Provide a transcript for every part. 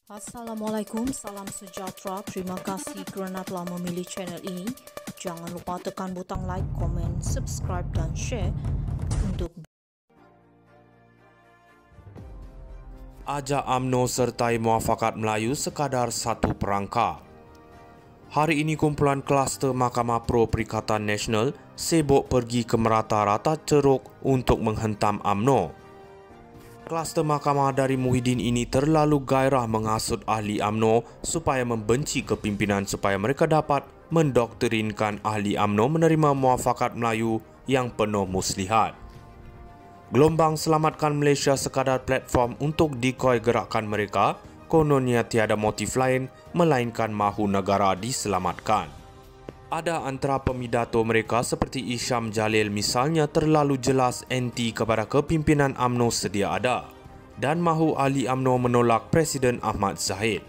Assalamualaikum, salam sejahtera. Terima kasih kerana telah memilih channel ini. Jangan lupa tekan butang like, komen, subscribe dan share untuk Ajak UMNO sertai Muafakat Melayu sekadar satu perangkap. Hari ini kumpulan kluster Mahkamah Pro Perikatan Nasional sibuk pergi ke merata-rata ceruk untuk menghentam UMNO. Kluster mahkamah dari Muhyiddin ini terlalu gairah menghasut ahli UMNO supaya membenci kepimpinan supaya mereka dapat mendoktrinkan ahli UMNO menerima Muafakat Melayu yang penuh muslihat. Gelombang Selamatkan Malaysia sekadar platform untuk decoy gerakan mereka, kononnya tiada motif lain melainkan mahu negara diselamatkan. Ada antara pemidato mereka seperti Isham Jalil misalnya terlalu jelas anti kepada kepimpinan UMNO sedia ada dan mahu ahli UMNO menolak Presiden Ahmad Zahid.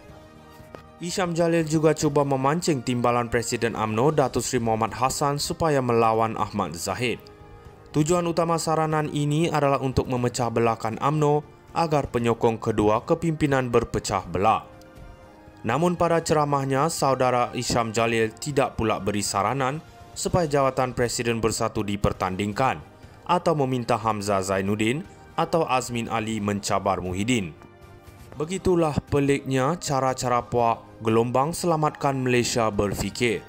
Isham Jalil juga cuba memancing timbalan Presiden UMNO Datuk Seri Mohamad Hassan supaya melawan Ahmad Zahid. Tujuan utama saranan ini adalah untuk memecah belahkan UMNO agar penyokong kedua kepimpinan berpecah belah. Namun pada ceramahnya, saudara Isham Jalil tidak pula beri saranan supaya jawatan Presiden Bersatu dipertandingkan atau meminta Hamzah Zainuddin atau Azmin Ali mencabar Muhyiddin. Begitulah peliknya cara-cara puak Gelombang Selamatkan Malaysia berfikir.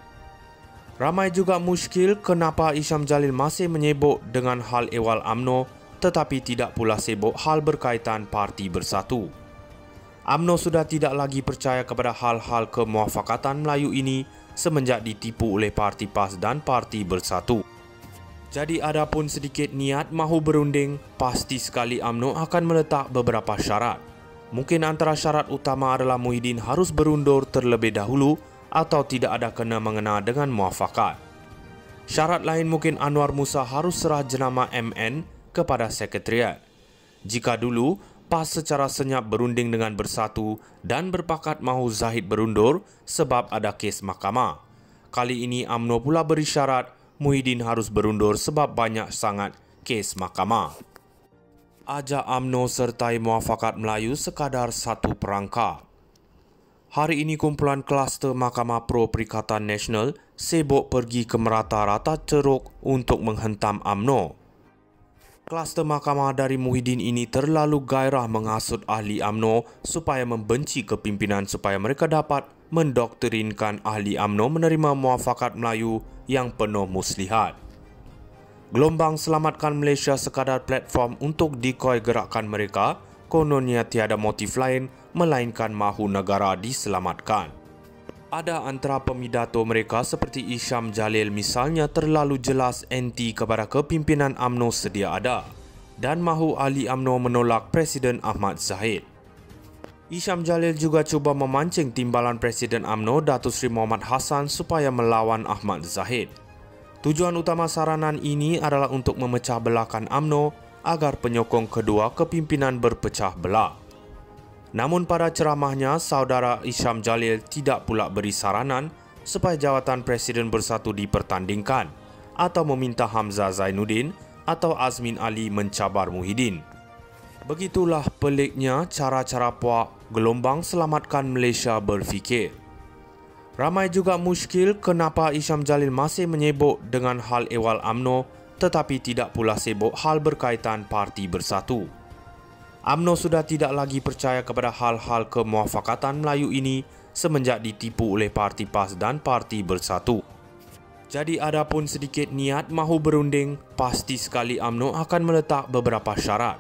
Ramai juga muskil kenapa Isham Jalil masih menyebut dengan hal ehwal UMNO tetapi tidak pula sibuk hal berkaitan Parti Bersatu. UMNO sudah tidak lagi percaya kepada hal-hal kemuafakatan Melayu ini semenjak ditipu oleh Parti PAS dan Parti Bersatu. Jadi adapun sedikit niat mahu berunding, pasti sekali UMNO akan meletak beberapa syarat. Mungkin antara syarat utama adalah Muhyiddin harus berundur terlebih dahulu atau tidak ada kena mengena dengan muafakat. Syarat lain mungkin Anwar Musa harus serah jenama MN kepada Sekretariat. Jika dulu PAS secara senyap berunding dengan Bersatu dan berpakat mahu Zahid berundur sebab ada kes mahkamah. Kali ini UMNO pula beri syarat Muhyiddin harus berundur sebab banyak sangat kes mahkamah. Ajak UMNO sertai Muafakat Melayu sekadar satu perangkap. Hari ini kumpulan kluster Mahkamah Pro Perikatan Nasional sibuk pergi ke merata-rata ceruk untuk menghentam UMNO. Kluster mahkamah dari Muhyiddin ini terlalu gairah menghasut ahli UMNO supaya membenci kepimpinan supaya mereka dapat mendoktrinkan ahli UMNO menerima Muafakat Melayu yang penuh muslihat. Gelombang Selamatkan Malaysia sekadar platform untuk decoy gerakan mereka, kononnya tiada motif lain melainkan mahu negara diselamatkan. Ada antara pemidato mereka seperti Isham Jalil misalnya terlalu jelas anti kepada kepimpinan UMNO sedia ada dan mahu ahli UMNO menolak Presiden Ahmad Zahid. Isham Jalil juga cuba memancing timbalan Presiden UMNO Datuk Seri Mohamad Hassan supaya melawan Ahmad Zahid. Tujuan utama saranan ini adalah untuk memecah belahkan UMNO agar penyokong kedua kepimpinan berpecah belah. Namun pada ceramahnya, saudara Isham Jalil tidak pula beri saranan supaya jawatan Presiden Bersatu dipertandingkan atau meminta Hamzah Zainuddin atau Azmin Ali mencabar Muhyiddin. Begitulah peliknya cara-cara puak Gelombang Selamatkan Malaysia berfikir. Ramai juga muskil kenapa Isham Jalil masih menyebut dengan hal ehwal UMNO tetapi tidak pula sibuk hal berkaitan Parti Bersatu. UMNO sudah tidak lagi percaya kepada hal-hal kemuafakatan Melayu ini semenjak ditipu oleh Parti PAS dan Parti Bersatu. Jadi adapun sedikit niat mahu berunding, pasti sekali UMNO akan meletak beberapa syarat.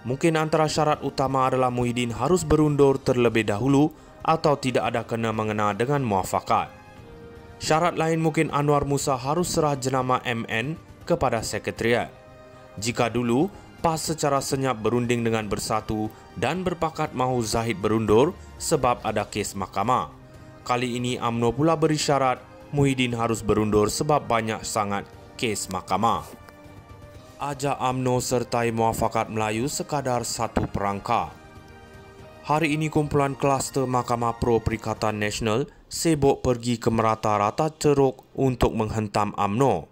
Mungkin antara syarat utama adalah Muhyiddin harus berundur terlebih dahulu atau tidak ada kena mengena dengan muafakat. Syarat lain mungkin Anwar Musa harus serah jenama MN kepada Sekretariat. Jika dulu PAS secara senyap berunding dengan Bersatu dan berpakat mahu Zahid berundur sebab ada kes mahkamah. Kali ini UMNO pula beri syarat Muhyiddin harus berundur sebab banyak sangat kes mahkamah. Ajak UMNO sertai Muafakat Melayu sekadar satu perangkap. Hari ini kumpulan kluster Mahkamah Pro Perikatan Nasional sibuk pergi ke merata-rata ceruk untuk menghentam UMNO.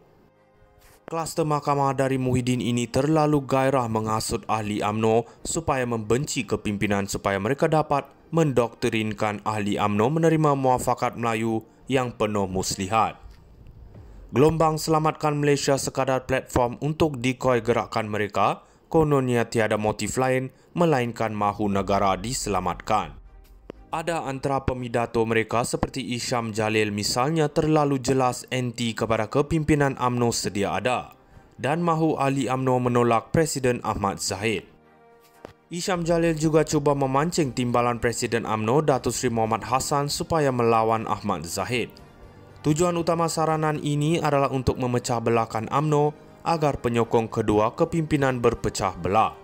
Kluster mahkamah dari Muhyiddin ini terlalu gairah menghasut ahli UMNO supaya membenci kepimpinan supaya mereka dapat mendoktrinkan ahli UMNO menerima muafakat Melayu yang penuh muslihat. Gelombang Selamatkan Malaysia sekadar platform untuk decoy gerakan mereka, kononnya tiada motif lain melainkan mahu negara diselamatkan. Ada antara pemidato mereka seperti Isham Jalil misalnya terlalu jelas anti kepada kepimpinan UMNO sedia ada dan mahu ahli UMNO menolak Presiden Ahmad Zahid. Isham Jalil juga cuba memancing timbalan Presiden UMNO Datuk Seri Mohamad Hassan supaya melawan Ahmad Zahid. Tujuan utama saranan ini adalah untuk memecah belahkan UMNO agar penyokong kedua kepimpinan berpecah belah.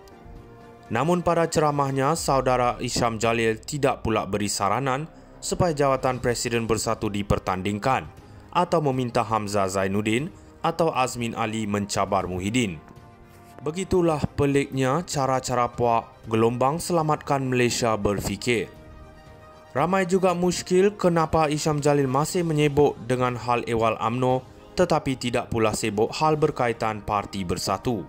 Namun pada ceramahnya, saudara Isham Jalil tidak pula beri saranan supaya jawatan Presiden Bersatu dipertandingkan atau meminta Hamzah Zainuddin atau Azmin Ali mencabar Muhyiddin. Begitulah peliknya cara-cara puak Gelombang Selamatkan Malaysia berfikir. Ramai juga muskil kenapa Isham Jalil masih menyebut dengan hal ehwal UMNO tetapi tidak pula sibuk hal berkaitan Parti Bersatu.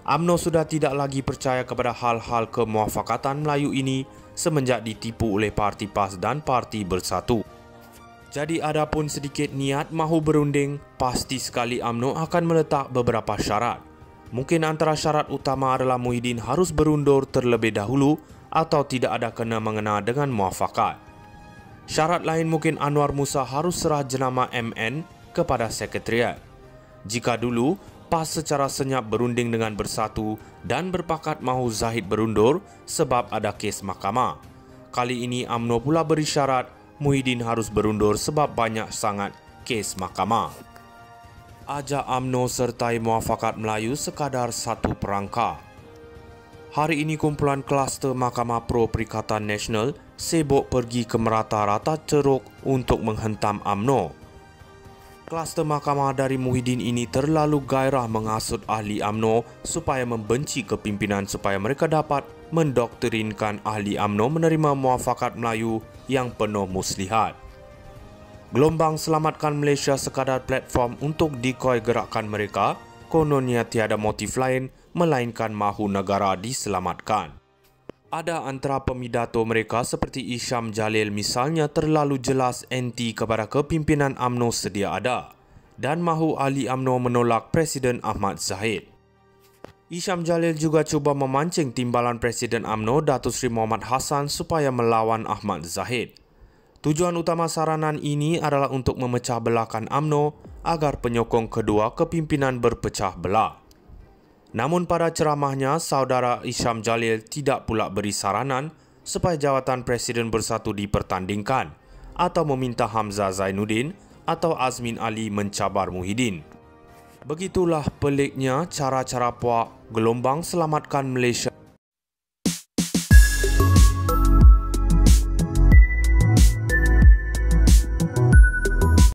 UMNO sudah tidak lagi percaya kepada hal-hal kemuafakatan Melayu ini semenjak ditipu oleh Parti PAS dan Parti Bersatu. Jadi adapun sedikit niat mahu berunding, pasti sekali UMNO akan meletak beberapa syarat. Mungkin antara syarat utama adalah Muhyiddin harus berundur terlebih dahulu atau tidak ada kena-mengena dengan muafakat. Syarat lain mungkin Anwar Musa harus serah jenama MN kepada Sekretariat. Jika dulu PAS secara senyap berunding dengan Bersatu dan berpakat mahu Zahid berundur sebab ada kes mahkamah. Kali ini UMNO pula beri syarat Muhyiddin harus berundur sebab banyak sangat kes mahkamah. Ajak UMNO sertai muafakat Melayu sekadar satu perangka. Hari ini kumpulan kluster Mahkamah Pro Perikatan Nasional sibuk pergi ke merata-rata ceruk untuk menghentam UMNO. Kluster mahkamah dari Muhyiddin ini terlalu gairah menghasut ahli UMNO supaya membenci kepimpinan supaya mereka dapat mendoktrinkan ahli UMNO menerima muafakat Melayu yang penuh muslihat. Gelombang Selamatkan Malaysia sekadar platform untuk decoy gerakan mereka, kononnya tiada motif lain melainkan mahu negara diselamatkan. Ada antara pemidato mereka seperti Isham Jalil misalnya terlalu jelas anti kepada kepimpinan UMNO sedia ada dan mahu ahli UMNO menolak Presiden Ahmad Zahid. Isham Jalil juga cuba memancing timbalan Presiden UMNO Datuk Seri Mohamad Hassan supaya melawan Ahmad Zahid. Tujuan utama saranan ini adalah untuk memecah belahkan UMNO agar penyokong kedua kepimpinan berpecah belah. Namun pada ceramahnya, saudara Isham Jalil tidak pula beri saranan supaya jawatan Presiden Bersatu dipertandingkan atau meminta Hamzah Zainuddin atau Azmin Ali mencabar Muhyiddin. Begitulah peliknya cara-cara puak Gelombang Selamatkan Malaysia